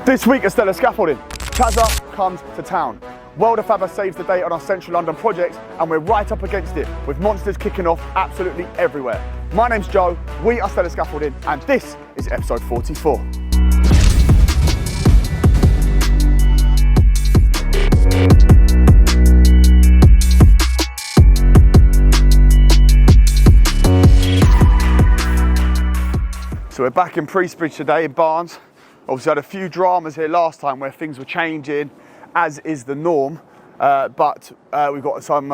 This week at Stellar Scaffolding, Chasa comes to town. Welderfabber saves the day on our central London projects, and we're right up against it with monsters kicking off absolutely everywhere. My name's Joe, we are Stellar Scaffolding, and this is episode 44. So we're back in Priestbridge today in Barnes. Obviously had a few dramas here last time where things were changing, as is the norm. But we've got some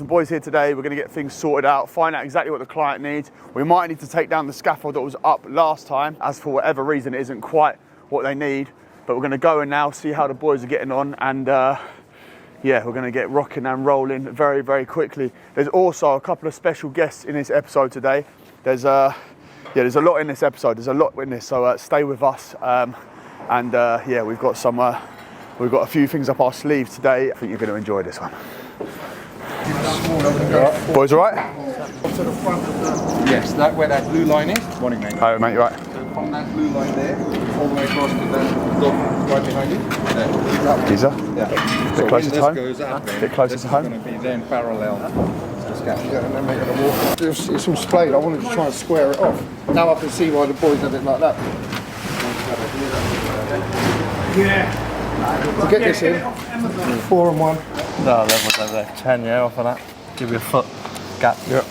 boys here today. We're going to get things sorted out, find out exactly what the client needs. We might need to take down the scaffold that was up last time, as for whatever reason it isn't quite what they need. But we're going to go in now, see how the boys are getting on, and yeah, we're going to get rocking and rolling very, very quickly. There's also a couple of special guests in this episode today. There's a lot in this episode. There's a lot in this, so stay with us. Yeah, we've got a few things up our sleeve today. I think you're going to enjoy this one. Boys, all right? Yes, that where that blue line is. Morning, mate. Hi, mate. You right? So from that blue line there, all the way across to the dog right behind you. There. Geezer? Yeah. Bit closer to home. Goes up there, Bit closer to home. This is going to be then parallel. And then making a walk. It's all splayed. I wanted to try and square it off. Now I can see why the boys did it like that. Yeah. To get this in, 4 and 1. No, level there. 10, yeah, off of that. Give you a foot gap. Yeah.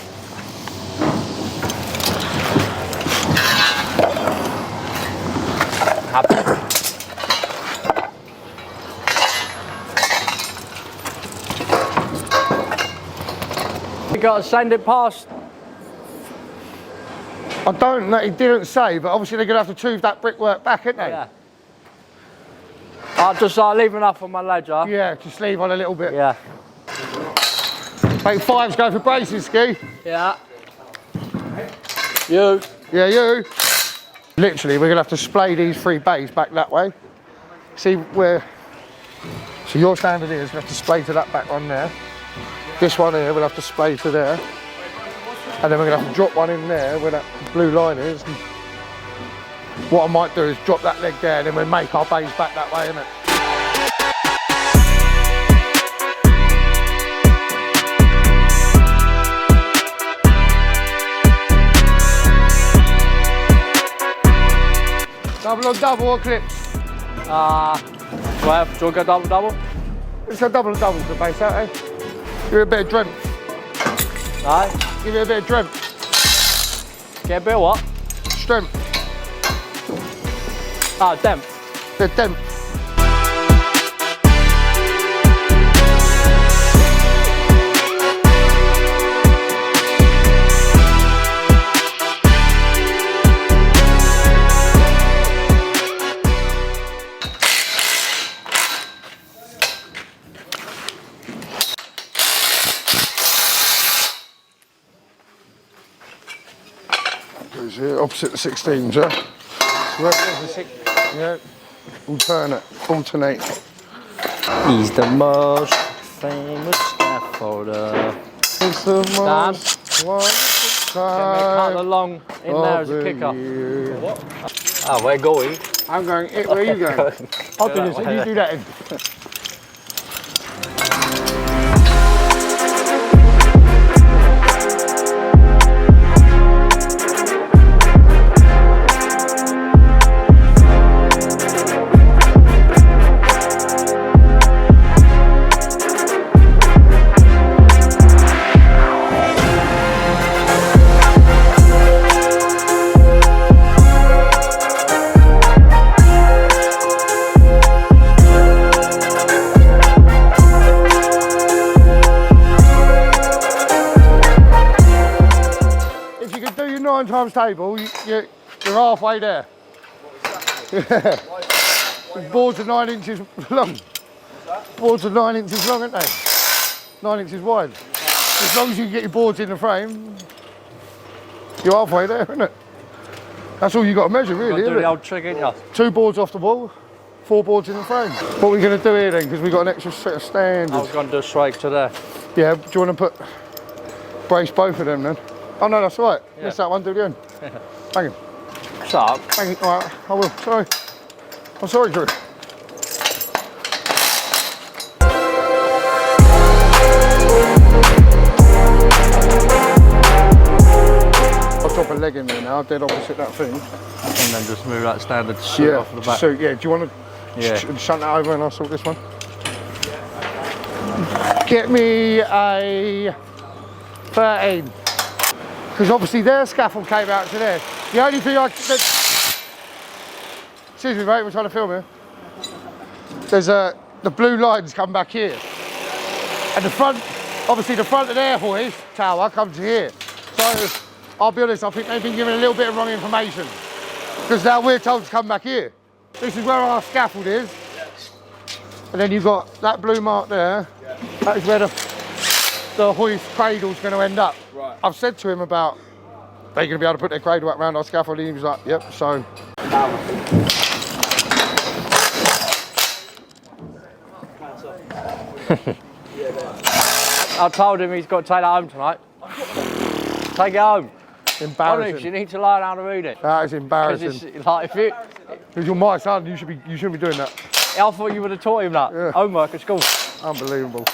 You got to send it past. I don't know, he didn't say, but obviously they're going to have to choose that brickwork back, aren't they? Yeah. I'll just leave enough on my ledger. Yeah, just leave on a little bit. Yeah. Make 5s go for braces, Ski. Yeah. You. Yeah, you. Literally, we're going to have to splay these 3 bays back that way. See where... So your standard is we have to splay to that back one there. This one here, we'll have to splay to there. And then we're going to have to drop one in there where that blue line is. And what I might do is drop that leg there and then we'll make our bays back that way, innit? Double on double or clips? Well, do you want to go double? It's a double on double to base out, eh? Give it a bit of dread. Right. Give it a bit of dread. Get a bit of what? Strength. Ah, depth. The depth. Goes here, opposite the 16s, yeah? Yeah. Alternate. He's the most famous scaffolder. It's the most wonderful Cut time along in there as a kicker. year. Oh, we're going. I'm going, where are you going? I'll do this, you do that in. Times table, you're halfway there. Yeah. Boards are 9 inches long. Boards are 9 inches long, aren't they? 9 inches wide. As long as you can get your boards in the frame, you're halfway there, isn't it? That's all you got to measure, really, isn't it? Do the old trick, ain't you? 2 boards off the wall, 4 boards in the frame. What are we going to do here then? Because we've got an extra set of standards. I was going to do straight to there. Yeah, do you want to brace both of them then? Oh no, that's all right. Yeah. Miss that one, do the end. Bang him. Shut up. Bang him. All right, I will. Sorry. I'm sorry, Drew. another leg in there now, dead opposite that thing. And then just move that standard suit off the back. So yeah, do you want to shunt that over and I'll sort this one? Get me a 13. Because obviously their scaffold came out to there. The only thing excuse me mate, we're trying to film here. There's the blue lines come back here. And the front, obviously the front of their hoist tower comes here. So I'll be honest, I think they've been given a little bit of wrong information. Because now we're told to come back here. This is where our scaffold is. And then you've got that blue mark there. That is where the hoist cradle's going to end up. Right. I've said to him about, they're going to be able to put their cradle up around our scaffold, and he was like, yep, so. I told him he's got to take that home tonight. Take it home. Embarrassing. Honest, you need to learn how to read it. That is embarrassing. It's like if you, Because you're my son, you shouldn't be doing that. I thought you would have taught him that. Yeah. Homework at school. Unbelievable.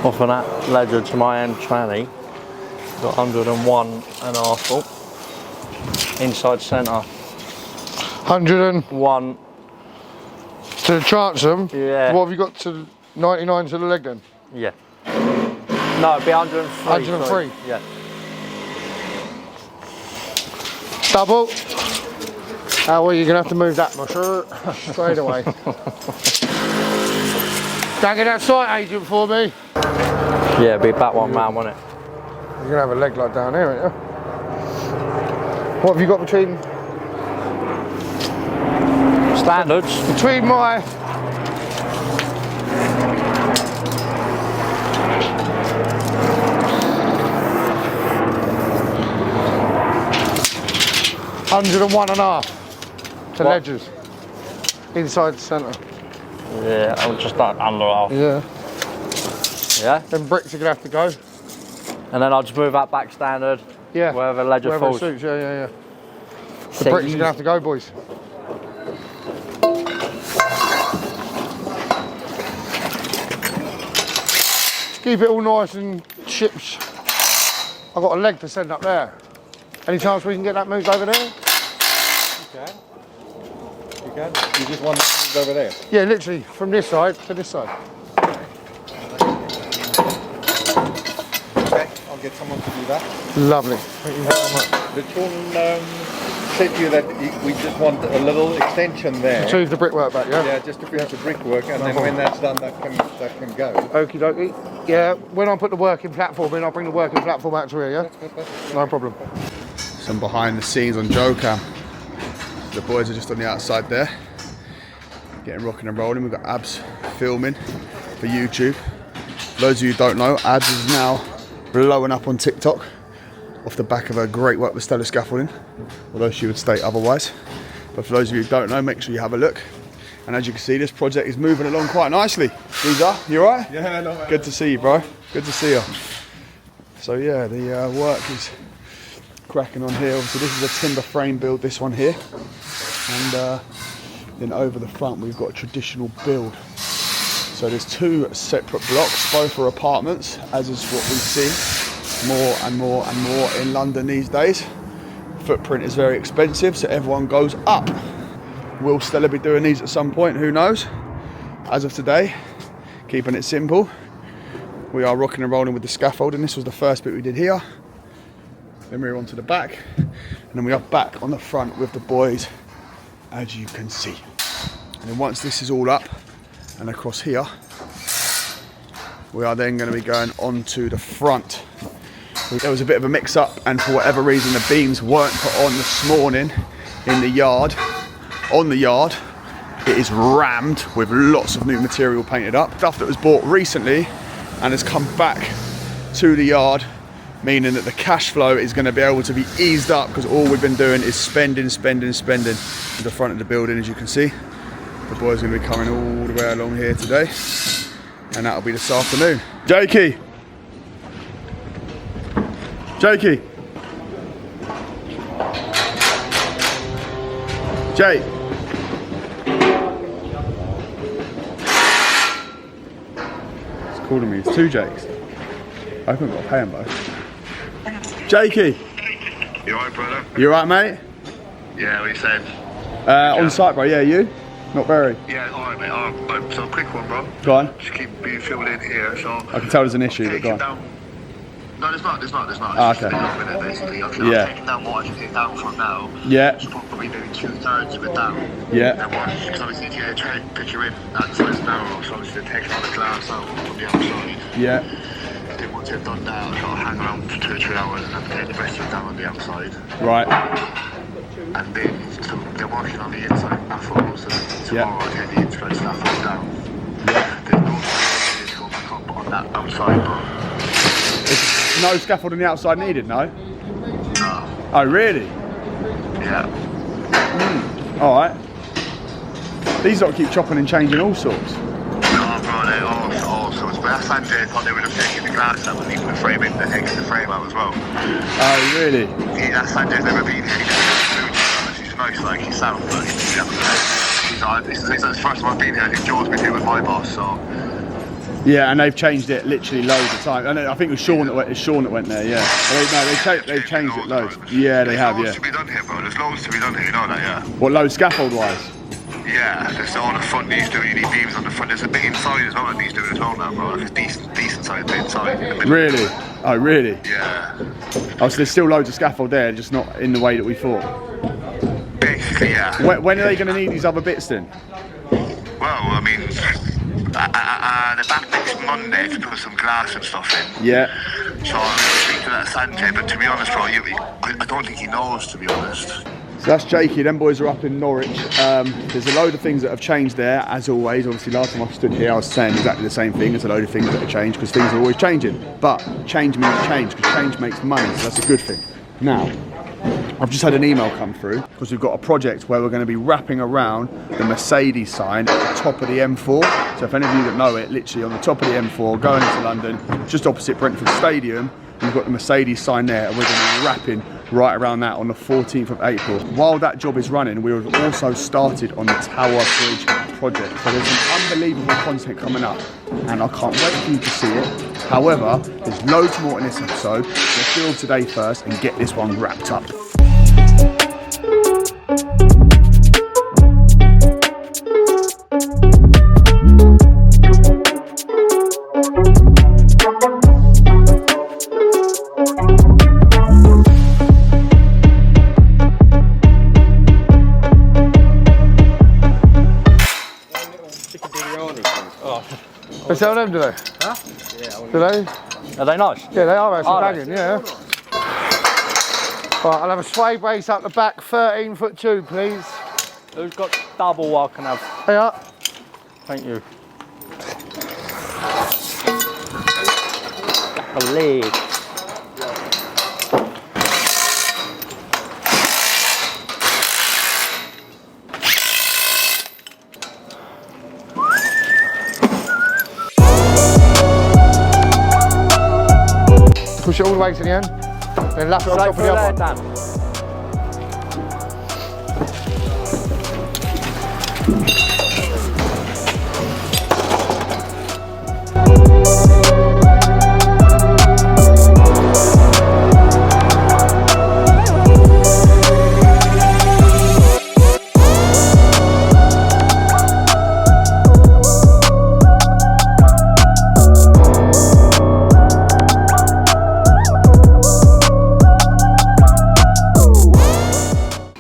Off of that ledger to my end tranny, got 101.5 volt. Inside centre. 101 to the transom. Yeah. What have you got to 99 to the leg then? Yeah. No, it'd be 103. 103. Sorry. Yeah. Double. Well, you're gonna have to move that musher straight away. Don't get that site agent for me. Yeah, it'd be back one round, wouldn't it? You're gonna have a leg like down here, aren't you? What have you got between? Standards. Between my 101.5 to ledgers. Inside centre. Yeah, I'm just like under half. Yeah. Yeah? Then bricks are gonna have to go. And then I'll just move that back standard. Yeah. Wherever ledger Wherever falls. it suits, yeah. The So bricks are gonna have to go, boys. Just keep it all nice and chips. I've got a leg to send up there. Any chance we can get that moved over there? You can. You can. You just want that moved over there. Yeah, literally from this side to this side. Okay, I'll get someone to do that. Lovely. Thank you very much. The Sean said to you that we just want a little extension there. Choose the brickwork back, yeah? Yeah, just to finish the brickwork, and then when that's done, that can go. Okie dokie. Yeah, when I put the working platform in, I'll bring the working platform out to here, yeah? No problem. Some behind the scenes on Joe Cam. The boys are just on the outside there, getting rocking and rolling. We've got Abs filming for YouTube. For those of you who don't know, Abs is now blowing up on TikTok off the back of her great work with Stellar Scaffolding, although she would state otherwise. But for those of you who don't know, make sure you have a look. And as you can see, this project is moving along quite nicely. Lisa, you alright? Yeah, no, man. Good to see you, bro. Good to see you. So yeah, the work is cracking on here. Obviously this is a timber frame build, this one here. And then over the front we've got a traditional build. So there's two separate blocks, both are apartments, as is what we see more and more and more in London these days. Footprint is very expensive, so everyone goes up. Will Stella be doing these at some point? Who knows? As of today, keeping it simple. We are rocking and rolling with the scaffolding. This was the first bit we did here. Then we're on to the back, and then we are back on the front with the boys, as you can see. And then once this is all up and across here, we are then going to be going onto the front. There was a bit of a mix-up, and for whatever reason the beams weren't put on this morning in the yard. On the yard, it is rammed with lots of new material painted up. Stuff that was bought recently and has come back to the yard, meaning that the cash flow is going to be able to be eased up, because all we've been doing is spending to the front of the building. As you can see, the boys are going to be coming all the way along here today, and that'll be this afternoon. Jakey! Jakey. Jake. It's calling me. It's two Jakes. I haven't got to pay them both. Jakey. You alright, brother? You alright, mate? Yeah, what you saying? On site, bro. Yeah, you? Not very. Yeah, alright, mate. Alright, so quick one, bro. Go on. Just keep being filled in here, so... I can tell there's an issue, but Take go it on. down. No, there's not. It's Ah, just okay. a bit of it, basically. I'm Yeah. taking down what I can take down from now. Yeah. So probably maybe 2/3 of it down. Yeah. Then what? Because obviously if you try and picture in that size narrow, so obviously taking all the glass out from the outside. Yeah. Then once you've done that, I've got to hang around for 2 or 3 hours and take the rest of it down on the outside. Right. And then so they're working on the inside scaffold, so tomorrow I'll take the inside scaffold down. There's no scaffold to go back up on that outside, but There's no scaffold on the outside needed, no? no. Oh, really? Yeah. Alright. These lot keep chopping and changing all sorts. No, bro, they're all sorts. But that Sunday I thought they would have taken the glass out and leaving the frame in, the hex the frame out as well. Oh, really? Yeah, that Sunday's never been here. He's nice, like he's sound, but he's the first time I've been here. I think Joe's been here with my boss, so. Yeah, and they've changed it literally loads of times. I think it was Sean that went there. Yeah. They've changed it loads. Yeah, they have. Yeah. There's loads to be done here, bro. There's loads to be done here. You know that, yeah. What, loads scaffold wise? Yeah, there's all the front needs doing. You need beams on the front. There's a bit inside as well that needs doing as well now, bro. Like a decent size bit inside. In the middle. Really? Oh, really? Yeah. Oh, so there's still loads of scaffold there, just not in the way that we thought. Basically, yeah. When are they going to need these other bits then? Well, I mean, they're back next Monday to put some glass and stuff in. Yeah. So I'll speak to that Sanjay, but to be honest, bro, I don't think he knows, to be honest. So that's Jakey, them boys are up in Norwich. There's a load of things that have changed there, as always. Obviously, last time I stood here, I was saying exactly the same thing. There's a load of things that have changed, because things are always changing. But change means change, because change makes money, so that's a good thing. Now, I've just had an email come through, because we've got a project where we're going to be wrapping around the Mercedes sign at the top of the M4. So if any of you that know it, literally on the top of the M4, going into London, just opposite Brentford Stadium, you've got the Mercedes sign there, and we're going to be wrapping right around that on the 14th of April. While that job is running, we have also started on the Tower Bridge project. So there's some unbelievable content coming up, and I can't wait for you to see it. However, there's loads more in this episode. Let's film today first and get this one wrapped up. They sell them, do they? Huh? Yeah. Do they? Are they nice? Yeah, they are actually Are banging, yeah. Right, I'll have a sway brace up the back, 13'2", please. Who's got double I can have? Hey up. Thank you. A leg. Push it all the way to the end, then lap it on top of the other one.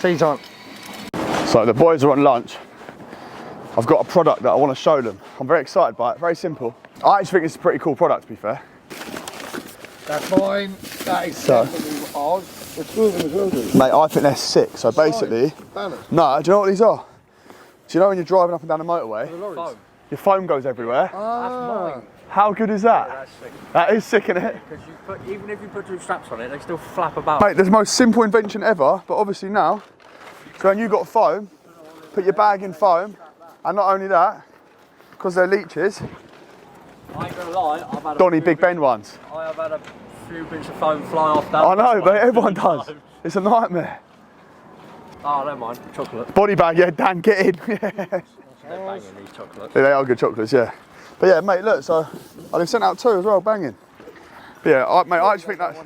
Tea time. So the boys are on lunch. I've got a product that I want to show them. I'm very excited by it, very simple. I actually think it's a pretty cool product, to be fair. That's mine, that is definitely ours. It's two of them as well, dude. Mate, I think they're sick. So basically, Banners. no, do you know what these are? Do you know when you're driving up and down the motorway, Foam. your foam goes everywhere? Ah. How good is that? That's sick. That is sick, isn't it? Because even if you put two straps on it, they still flap about. Mate, the most simple invention ever, but obviously now, so when you've got foam, put your bag in foam, and not only that, because they're leeches, I ain't gonna lie, I've had Donny Big Ben ones. I have had a few bits of foam fly off that. I know, but everyone does. It's a nightmare. Oh, never mind. Chocolate. Body bag, yeah, Dan, get in. They're banging these chocolates. Yeah, they are good chocolates, yeah. But yeah, mate, look, so I've sent out 2 as well, banging. But yeah, mate, I actually think that's...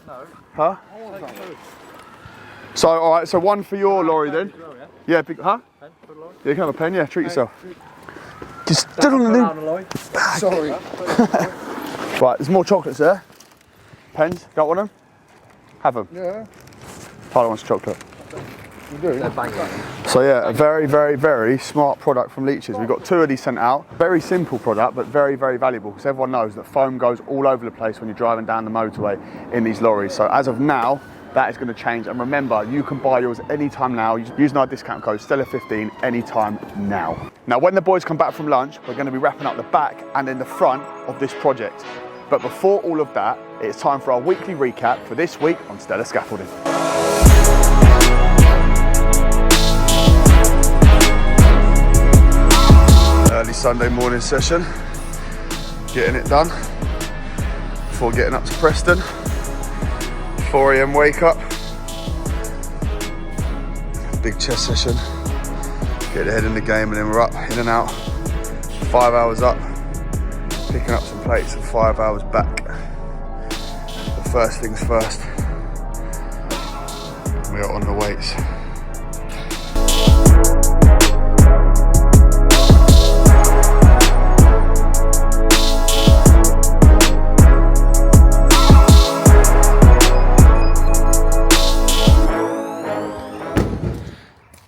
No. Huh? So, all right, so 1 for your lorry then. Yeah, big, huh? Pen for the lorry? Yeah, you can have a pen, yeah, treat yourself. Just still on the Down the lorry. Sorry. Right, there's more chocolates there. Pens, got one of them? Have them. Yeah. Tyler wants chocolate. You do. They're banging. So yeah, a very, very, very smart product from Leeches. We've got 2 of these sent out. Very simple product, but very, very valuable because everyone knows that foam goes all over the place when you're driving down the motorway in these lorries. So as of now, that is going to change. And remember, you can buy yours anytime now using our discount code Stella15 anytime now. Now, when the boys come back from lunch, we're going to be wrapping up the back and then the front of this project. But before all of that, it's time for our weekly recap for this week on Stella Scaffolding. Early Sunday morning session, getting it done before getting up to Preston. 4 AM wake up, big chest session, get ahead in the game, and then we're up, in and out, 5 hours up, picking up some plates and 5 hours back. But first things first, we are on the weights.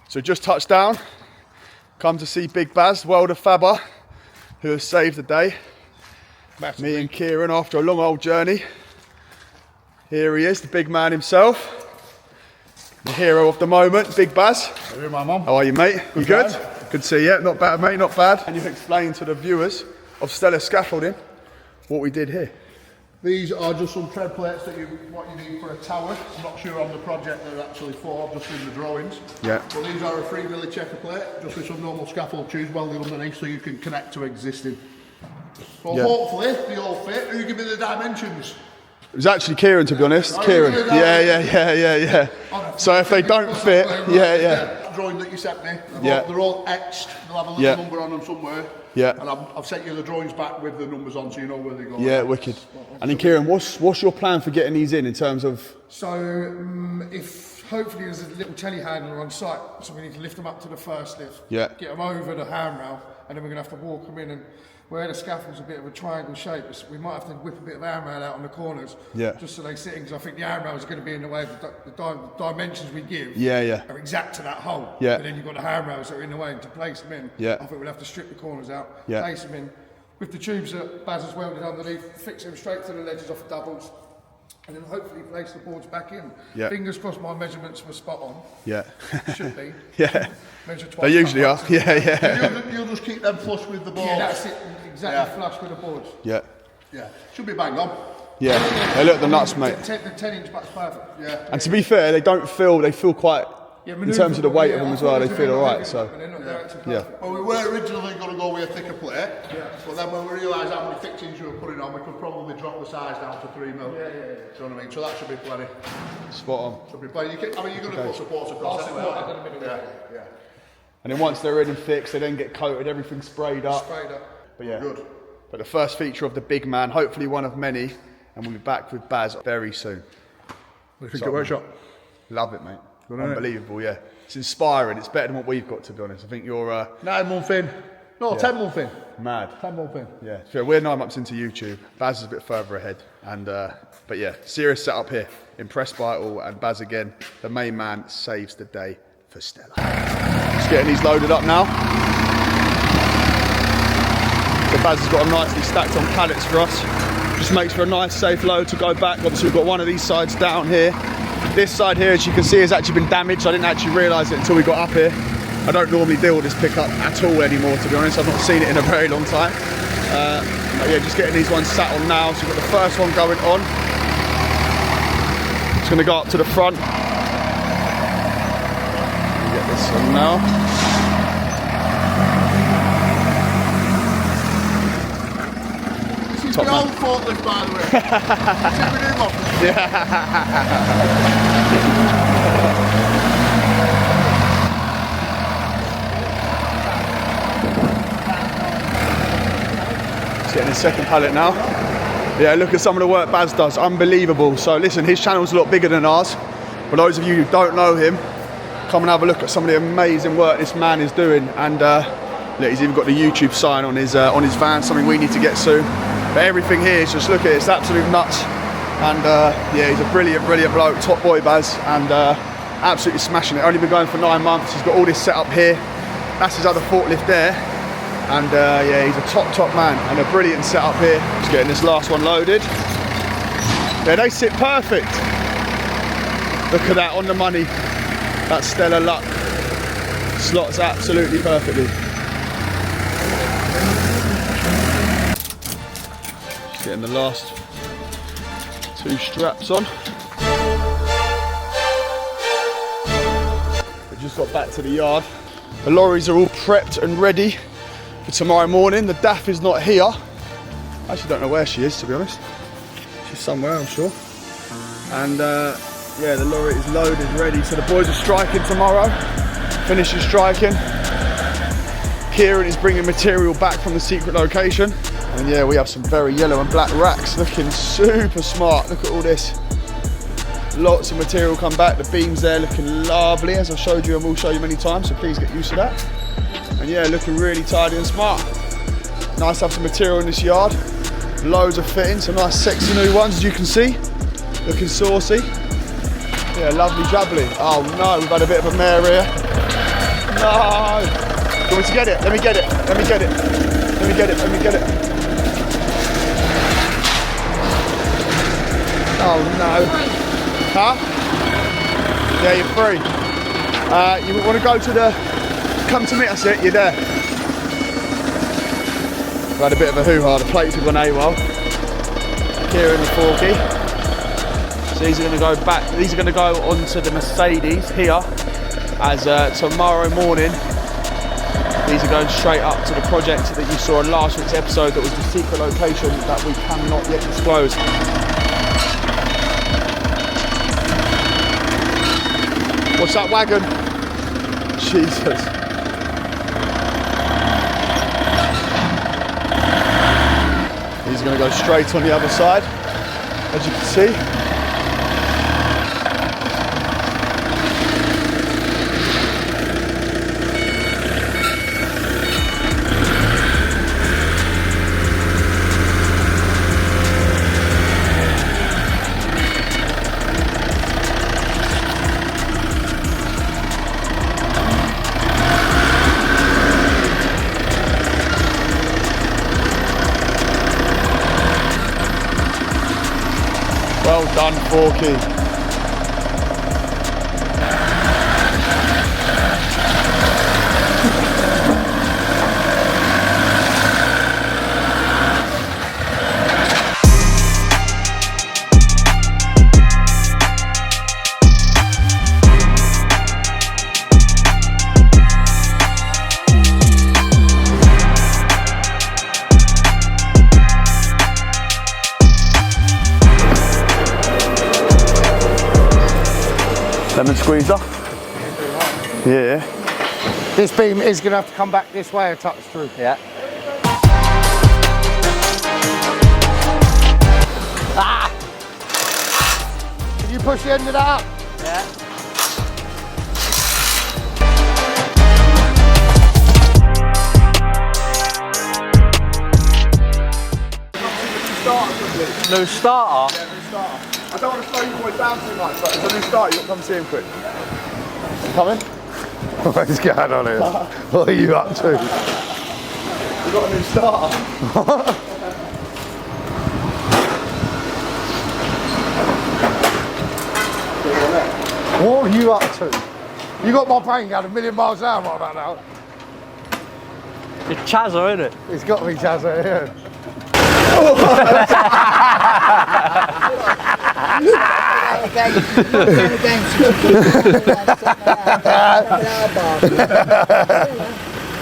So just touched down, come to see Big Baz, Welderfabber, who has saved the day. Me and Kieran after a long old journey. Here he is, the big man himself. The hero of the moment, Big Baz. Hello, my mum. How are you, mate? You good? Good to see you. Not bad, mate, not bad. And you've explained to the viewers of Stella Scaffolding what we did here. These are just some tread plates that what you need for a tower. I'm not sure on the project they're actually for, just in the drawings. Yeah. But these are a 3 milli checker plate, just with some normal scaffold tubes welded underneath so you can connect to existing. Well, hopefully they all fit. Who give me the dimensions? It was actually Kieran, to be honest. Kieran. Yeah. So if they don't fit, yeah. Drawing that you sent me, Yeah. they're all etched. They'll have a little number on them somewhere. Yeah. And I've sent you the drawings back with the numbers on, so you know where they go. Yeah, wicked. And then Kieran, what's your plan for getting these in terms of? So if hopefully there's a little telehandler on site, so we need to lift them up to the first lift. Yeah. Get them over the handrail, and then we're going to have to walk them in. And where the scaffold's a bit of a triangle shape, we might have to whip a bit of handrail out on the corners. Yeah. Just so they sit in, because I think the handrail is going to be in the way of the dimensions we give. Yeah. Are exact to that hole. Yeah. And then you've got the handrails that are in the way, and to place them in. Yeah. I think we'll have to strip the corners out. Yeah. Place them in with the tubes that Baz has welded underneath. Fix them straight to the ledges off the doubles. And then hopefully place the boards back in. Yeah. Fingers crossed my measurements were spot on. Yeah. Should be. Yeah. Measure twice. They usually are. Yeah. You'll just keep them flush with the boards. Yeah, that's it. Exactly flush with the boards. Yeah. Yeah. Should be bang on. Yeah. Hey, look, the nuts, mate. The 10-inch butt's perfect. Yeah. And to be fair, they feel quite. In terms of the weight of them as well, they feel alright. So. Yeah. Well, we were originally going to go with a thicker plate, but then when we realised how many fixings you were putting on, we could probably drop the size down to 3 mil. Yeah. Do you know what I mean? So that should be plenty. Spot on. Should be plenty. You're going to put supports across anyway. Yeah. And then once they're in and fixed, they then get coated, everything sprayed up. But yeah. Good. But the first feature of the big man, hopefully one of many, and we'll be back with Baz very soon. What do you think of workshop? Love it, mate. Good, isn't it? Unbelievable, yeah. It's inspiring. It's better than what we've got, to be honest. I think you're 9 month in. No, 10 month in. mad. 10 month in. Yeah, so we're 9 months into YouTube. Baz is a bit further ahead, and but yeah, serious setup here. Impressed by it all, and Baz again, the main man, saves the day for Stella. Just getting these loaded up now. So Baz has got them nicely stacked on pallets for us. Just makes for a nice safe load to go back. Obviously we've got one of these sides down here. This side here, as you can see, has actually been damaged. I didn't actually realise it until we got up here. I don't normally deal with this pickup at all anymore, to be honest. I've not seen it in a very long time. But yeah, just getting these ones sat on now. So we've got the first one going on. It's going to go up to the front. Get this on now. Use top my man. old forklift, by the way. Check my new one. He's getting his second pallet now. Yeah, look at some of the work Baz does, unbelievable. So listen, his channel's a lot bigger than ours. For those of you who don't know him, come and have a look at some of the amazing work this man is doing. And look, he's even got the YouTube sign on his van, something we need to get soon. But everything here is just, look at it, it's absolute nuts. And yeah, he's a brilliant, brilliant bloke, top boy Baz, and absolutely smashing it. Only been going for 9 months. He's got all this set up here. That's his other forklift there. And yeah, he's a top man and a brilliant setup here. Just getting this last one loaded. Yeah, they sit perfect. Look at that, on the money. That's stellar luck. Slots absolutely perfectly. Just getting the last 2 straps on. We just got back to the yard. The lorries are all prepped and ready for tomorrow morning. The DAF is not here. I actually don't know where she is, to be honest. She's somewhere, I'm sure. And yeah, the lorry is loaded, ready. So the boys are striking tomorrow. Finishing striking. Kieran is bringing material back from the secret location. And yeah, we have some very yellow and black racks looking super smart. Look at all this. Lots of material come back. The beams there looking lovely, as I've showed you and will show you many times, so please get used to that. And yeah, looking really tidy and smart. Nice to have some material in this yard. Loads of fittings, some nice sexy new ones, as you can see. Looking saucy. Yeah, lovely jubbly. Oh no, we've had a bit of a mare here. No! Do you want me to get it? Let me get it. Let me get it. Let me get it. Let me get it. Oh no. Huh? Yeah, you're free. You want to go to the... Come to meet us, you're there. We've had a bit of a hoo-ha. The plates have gone AWOL. Kieran and Forky. So these are going to go back. These are going to go onto the Mercedes here, as tomorrow morning. These are going straight up to the project that you saw in last week's episode. That was the secret location that we cannot yet disclose. What's that wagon? Jesus. He's going to go straight on the other side, as you can see. Well done, Forky. Lemon squeezer. Yeah. This beam is going to have to come back this way a touch through. Yeah. Ah! Can you push the end of that up? Yeah. New starter? Yeah, new starter. I don't want to slow you boys down too much, but it's a new starter, you'll come see him quick. You coming? What's going on here? What are you up to? We've got a new starter. What are you up to? You got my brain going a million miles an hour right about now. It's Chasa, isn't it? It's got to be Chasa, yeah.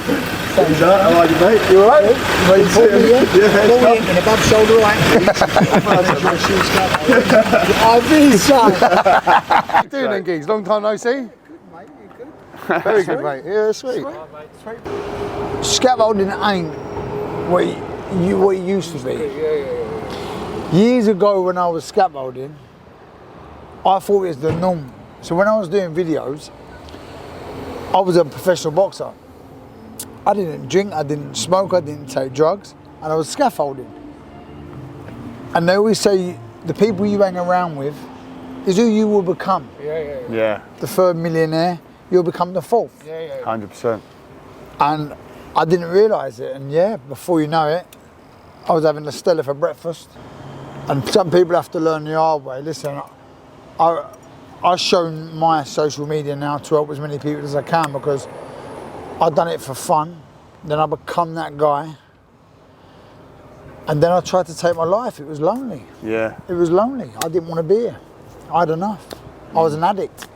How are you, mate? You alright? Ready to pull me in? Pull me in above shoulder right. I've been son. Doing then, Geeks? Long time no see? Very good, mate. Yeah, sweet. Scaffolding ain't what it used to be. Years ago when I was scaffolding, I thought it was the norm. So when I was doing videos, I was a professional boxer. I didn't drink, I didn't smoke, I didn't take drugs, and I was scaffolding. And they always say the people you hang around with is who you will become. Yeah. The third millionaire, you'll become the fourth. 100%. And I didn't realise it, and yeah, before you know it, I was having a Stella for breakfast. And some people have to learn the hard way. Listen, I've shown my social media now to help as many people as I can because I've done it for fun, then I become that guy, and then I tried to take my life. It was lonely. Yeah. It was lonely. I didn't want to be here. I had enough. I was an addict.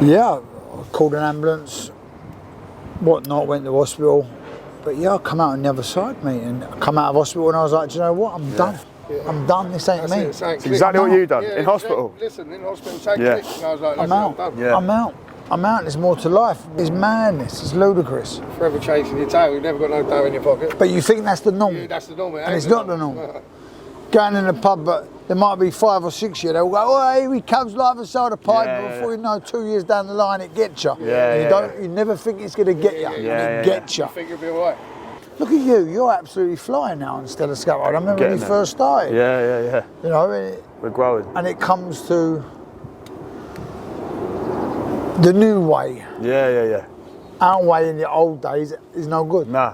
Yeah, I called an ambulance, whatnot, went to hospital. But yeah, I come out on the other side, mate, and I come out of hospital and I was like, do you know what, I'm done. I'm done, this ain't me. It's exactly what you've done, in hospital. Listen, in hospital, same Yeah. click, and I was like, I'm out. I'm out, there's more to life. It's madness, it's ludicrous. Forever chasing your tail, you've never got no dough in your pocket. But you think that's the norm. Yeah, that's the norm, And it's not the norm. Going in the pub, but there might be 5 or 6 years, they'll go, oh, here he comes, live a soda pipe, Yeah, but before you know, 2 years down the line, it gets you. Yeah, You never think it's going to get you, and it gets you. I think you'll be alright. Look at you, you're absolutely flying now instead of scaffold. I remember when you first started. Yeah. You know, We're growing. and it comes to the new way. Yeah. Our way in the old days is no good. Nah,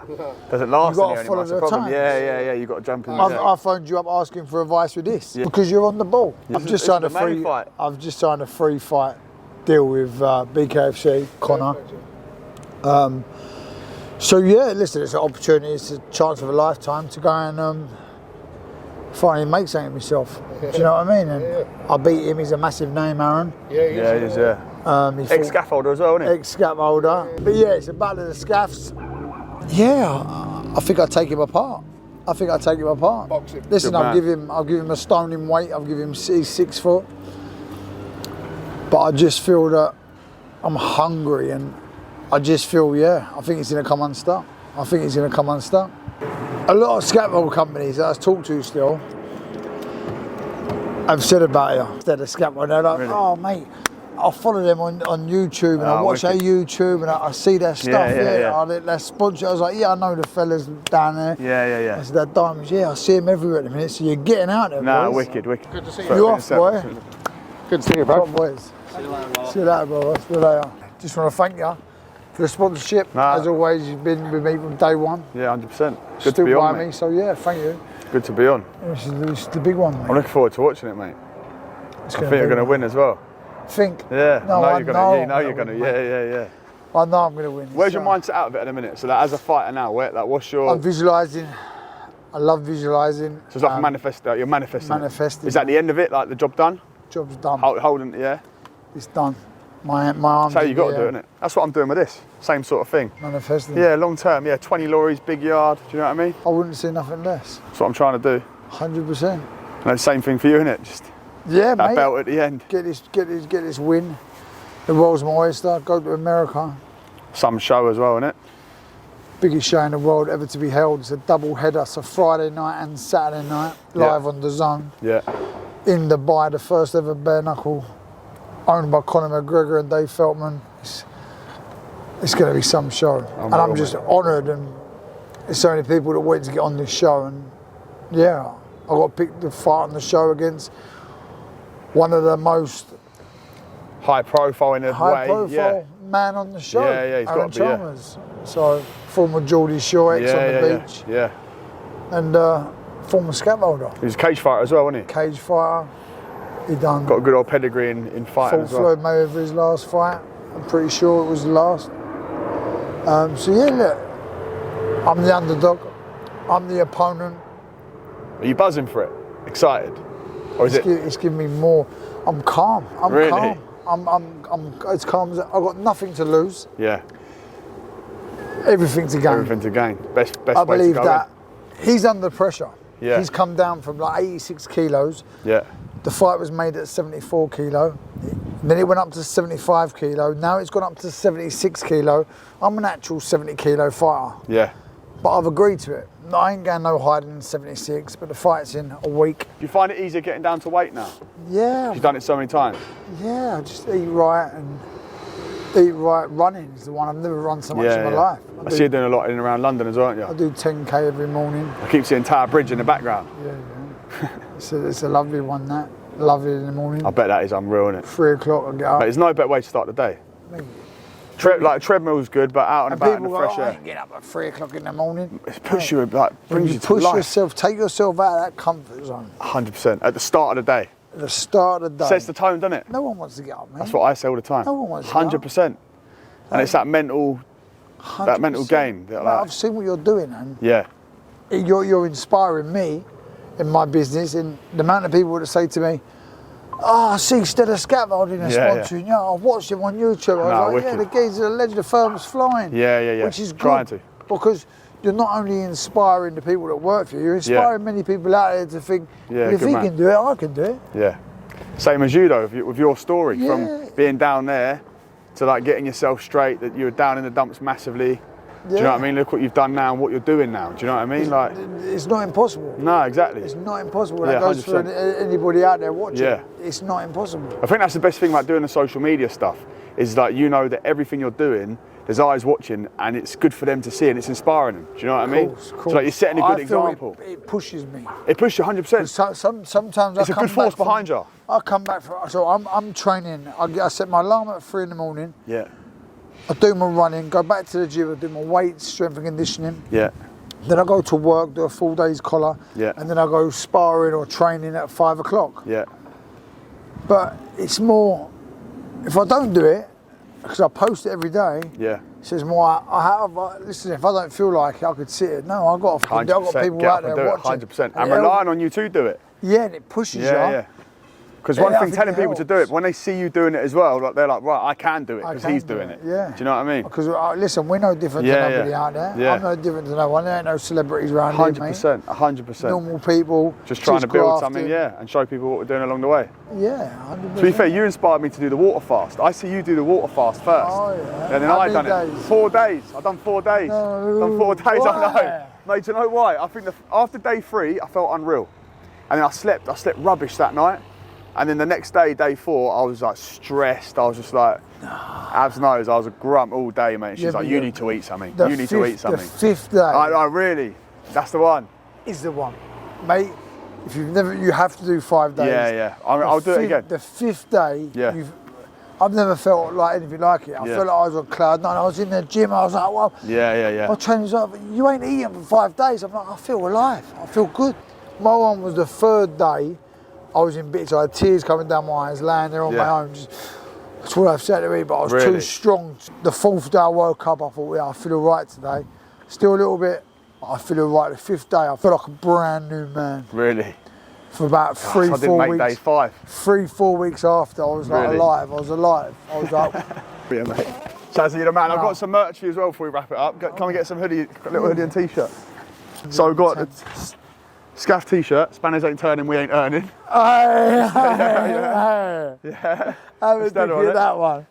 doesn't last You gotta anymore. follow That's the the problem. times. Yeah. You got to jump in. I phoned you up asking for advice with this because you're on the ball. I've just signed a free fight deal with BKFC, Connor. So yeah, listen, it's an opportunity, it's a chance of a lifetime to go and finally make something of myself. Do you know what I mean? And I beat him. He's a massive name, Aaron. Yeah, he is. Ex-scaffolder as well, isn't he? Ex-scaffolder. But yeah, it's a battle of the scaffs. Yeah, I think I'd take him apart. Boxing. Listen, Good I'll give him a stone in weight. I'll give him, he's 6 foot. But I just feel that I'm hungry, and I just feel, I think he's going to come unstuck. A lot of scaffold companies that I've talked to still have said about you instead of scaffold. They're like, Really? oh mate, I follow them on YouTube and I watch their YouTube and I see their stuff. They're sponsored. I was like, I know the fellas down there. Yeah. I said, they're diamonds. I see them everywhere at the minute. So you're getting out there, Nah, boys. wicked. Good to see you. You off, boy? Good to see you, bro. Top boys. See you later, bro. See you later. Just want to thank you for the sponsorship. Nah. As always, you've been with me from day one. Yeah, 100%. Good Stood to be on, by me, mate. so yeah, thank you. Good to be on. This is the big one, mate. I'm looking forward to watching it, mate. I think you're going to win as well. Think? Yeah, No, I know you're I'm going to. win, mate. Yeah. I know I'm going to win. Where's your mindset out of it at the minute? So, like, as a fighter now, what's your? I'm visualising. I love visualising. So it's like a manifesto. You're manifesting. Manifesting. Is that the end of it? Like the job done? Job's done. Holding, yeah. It's done. My arms. That's how you got to do it. it, innit? That's what I'm doing with this. Same sort of thing. Manifesting. Yeah, long term. Yeah, 20 lorries, big yard. Do you know what I mean? I wouldn't see nothing less. That's what I'm trying to do. 100%. And same thing for you, innit? Just Yeah, that mate. belt at the end. Get this win. The world's my oyster. Go to America. Some show as well, innit? Biggest show in the world ever to be held. It's a double header. So Friday night and Saturday night, live on the Zone. Yeah. In Dubai, the first ever bare knuckle, owned by Connor Mcgregor and Dave Feltman. It's going to be some show. And I'm just honoured, and there's so many people that wait to get on this show. And yeah, I got picked to fight on the show against one of the most High profile in a high way. profile man on the show. Yeah, he's Aaron got to be, yeah. Chalmers. So former Geordie Shore ex on the beach, Yeah. and former scaffolder, He was a cage fighter as well, wasn't he? cage fighter. He done Got a good old pedigree in fighting fought as well. Floyd Mayweather his last fight. I'm pretty sure it was the last. So yeah, look, I'm the underdog. I'm the opponent. Are you buzzing for it? Excited? Or is it? It's giving me more. I'm calm. I'm Really? calm. I'm as calm as I've got nothing to lose, Yeah. everything to gain. Everything to gain. Best I way believe to go. that he's under pressure. Yeah. He's come down from like 86 kilos. Yeah. The fight was made at 74 kilo. Then it went up to 75 kilo. Now it's gone up to 76 kilo. I'm an actual 70 kilo fighter. Yeah. But I've agreed to it. I ain't going no higher than 76, but the fight's in a week. Do you find it easier getting down to weight now? Yeah. You've done it so many times. Yeah, I just eat right and eat right. Running is the one I've never run so much in my life. I see you doing a lot in and around London as well, aren't you? I do 10k every morning. I keep seeing Tower Bridge in the background. Yeah. It's a lovely one, that. Lovely in the morning. I bet that is unreal, isn't it? 3 o'clock I get up. But there's no better way to start the day. Like treadmill's good, but out and about in the fresh I air. ain't getting up at 3 o'clock in the morning. It pushes you, like, brings you to push life. yourself, take yourself out of that comfort zone. 100%. At the start of the day. At the start of the day. Sets the tone, doesn't it? No one wants to get up, man. That's what I say all the time. No one wants to get up. 100%. And it's that mental 100%. gain. That, like, I've seen what you're doing, and yeah. you're inspiring me in my business, and the amount of people that say to me, "Oh, I see Stella Scaffolding are sponsoring you. I've watched him on YouTube." I was like, "Yeah, the geezer, the legend, the firm's flying." Yeah. Which is good. Trying to. Because you're not only inspiring the people that work for you, you're inspiring many people out there to think, if he can do it, I can do it. Yeah. Same as you though, with your story, from being down there to like getting yourself straight, that you were down in the dumps massively. Do you know what I mean? Look what you've done now and what you're doing now. Do you know what I mean? Like, it's not impossible. No, exactly. It's not impossible. That goes for anybody out there watching. Yeah. It's not impossible. I think that's the best thing about doing the social media stuff, is like, you know that everything you're doing, there's eyes watching and it's good for them to see and it's inspiring them. Do you know what I mean? Of course. So like, you're setting a good example. It pushes me. It pushes you 100%. Sometimes it's a good force behind you. I come back so I'm training. I set my alarm at 3 in the morning. Yeah. I do my running, go back to the gym, I do my weights, strength and conditioning. Yeah. Then I go to work, do a full day's collar. Yeah. And then I go sparring or training at 5 o'clock. Yeah. But it's more, if I don't do it, because I post it every day. Yeah. It's more, listen, if I don't feel like it, I could sit it. No, I've got people out there watching. 100%. And relying on you to do it. Yeah, and it pushes you. Yeah. Because one thing telling people to do it, when they see you doing it as well, like they're like, right, I can do it because he's doing it. Yeah. Do you know what I mean? Because listen, we're no different to nobody out there. Yeah. I'm no different to no one. There ain't no celebrities around here, mate. 100%. Normal people. Just trying to build something, and show people what we're doing along the way. Yeah, 100%. To be fair, you inspired me to do the water fast. I see you do the water fast first. Oh, yeah. And then I done it. 4 days. I've done 4 days. No, done 4 days, why? I know. Mate, do you know why? I think after day 3, I felt unreal. And then I slept rubbish that night. And then the next day, day 4, I was like stressed. I was just like, Abs knows, I was a grump all day, mate. She's like, you need to eat something. You need to eat something. The 5th day. I really, that's the one. Is the one. Mate, if you've never, you have to do 5 days. Yeah. I'll do it again. The 5th day, I've never felt like anything like it. I felt like I was on cloud 9. I was in the gym, I was like, well, my trainer's like, you ain't eating for 5 days. I'm like, I feel alive, I feel good. My one was the 3rd day. I was in bits, I had tears coming down my eyes, laying there on my own. That's what I've said to me, but I was too strong. The 4th day I woke up, I thought, I feel all right today. Still a little bit, but I feel all right. The 5th day, I feel like a brand new man. Really? For about 3-4 weeks. I didn't make day 5. 3-4 weeks after, I was like alive. I was alive. I was like... Yeah, mate. Chasa, you're the man. I've got some merch for you as well before we wrap it up. Come and get some hoodie, little hoodie and t-shirt. So we've got... Scaff t-shirt, Spanners ain't turning, we ain't earning. Yeah. I would get that one.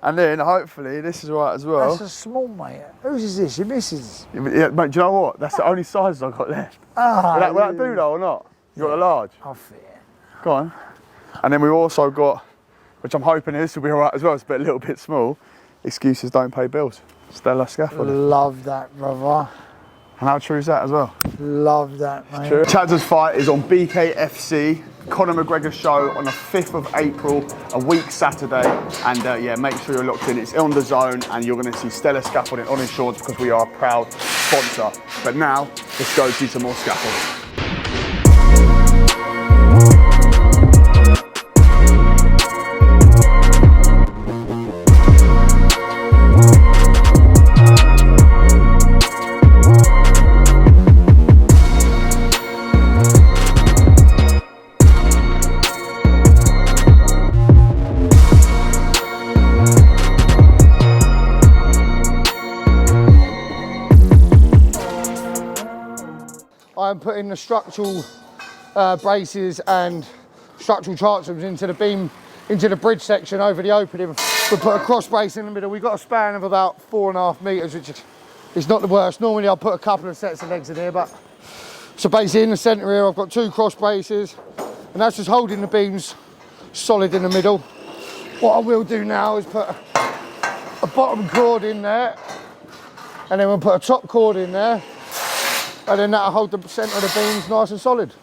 And then hopefully this is right as well. That's a small, mate. Whose is this? Your missus? Yeah, mate, do you know what? That's the only size I've got left. Will that do though or not? You got a large? I'll fit. Go on. And then we've also got, which I'm hoping this will be alright as well, it's a little bit small. Excuses don't pay bills. Stella Scaffolding. Love that, brother. And how true is that as well? Love that, mate. Chasa's fight is on BKFC, Connor Mcgregors show on the 5th of April, a week Saturday. And make sure you're locked in. It's on the zone and you're going to see Stella Scaffolding on his shorts because we are a proud sponsor. But now, let's go see some more scaffolding. and putting the structural braces and structural transoms into the beam, into the bridge section over the opening. We put a cross brace in the middle. We've got a span of about 4.5 meters, which is not the worst. Normally I'll put a couple of sets of legs in here, but so basically in the center here I've got 2 cross braces, and that's just holding the beams solid in the middle. What I will do now is put a bottom cord in there, and then we'll put a top cord in there, and then that'll hold the centre of the beams nice and solid.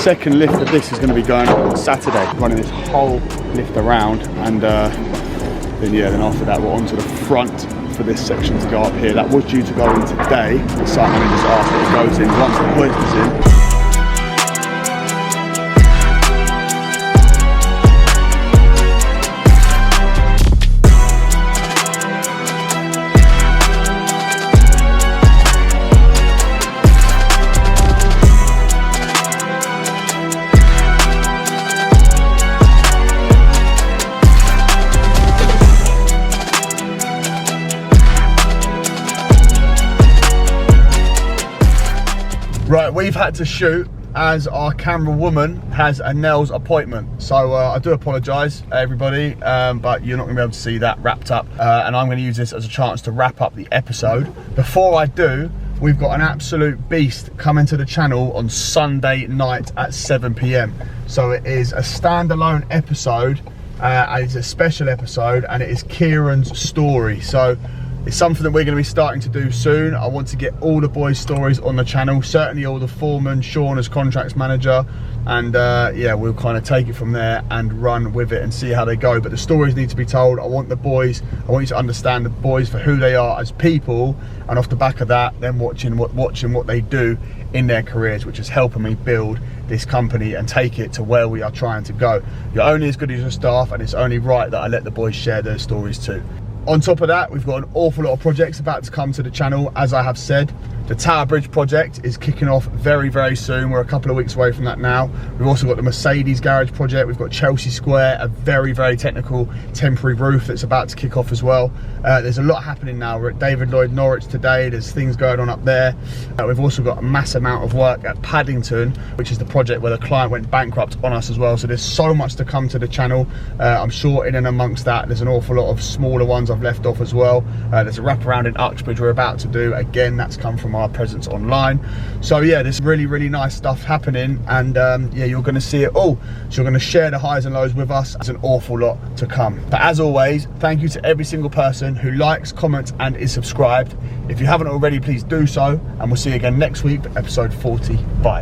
Second lift of this is going to be going on Saturday, running this whole lift around, and then after that we're onto the front for this section to go up here. That was due to go in today. The site manager's asked that it goes in once the hoist is in. Right, we've had to shoot as our camera woman has a nails appointment. So I do apologise, everybody, but you're not going to be able to see that wrapped up. And I'm going to use this as a chance to wrap up the episode. Before I do, we've got an absolute beast coming to the channel on Sunday night at 7 PM. So it is a standalone episode, it's a special episode, and it is Kieran's story. So it's something that we're going to be starting to do soon. I want to get all the boys' stories on the channel, certainly all the foremen, Sean as contracts manager, and yeah, we'll kind of take it from there and run with it and see how they go. But the stories need to be told. I want the boys, I want you to understand the boys for who they are as people, and off the back of that, then watching what they do in their careers, which is helping me build this company and take it to where we are trying to go. You're only as good as your staff, and it's only right that I let the boys share their stories too. On top of that, we've got an awful lot of projects about to come to the channel. As I have said, the Tower Bridge project is kicking off very, very soon. We're a couple of weeks away from that now. We've also got the Mercedes garage project. We've got Chelsea Square, a very, very technical temporary roof that's about to kick off as well. There's a lot happening now. We're at David Lloyd Norwich today. There's things going on up there. We've also got a mass amount of work at Paddington, which is the project where the client went bankrupt on us as well. So there's so much to come to the channel. I'm sure in and amongst that, there's an awful lot of smaller ones I've left off as well. There's a wraparound in Uxbridge we're about to do. Again, that's come from our presence online. So yeah, there's really, really nice stuff happening, and yeah, you're going to see it all. So you're going to share the highs and lows with us. There's an awful lot to come. But as always, thank you to every single person who likes, comments, and is subscribed. If you haven't already, please do so, and we'll see you again next week for episode 40. Bye.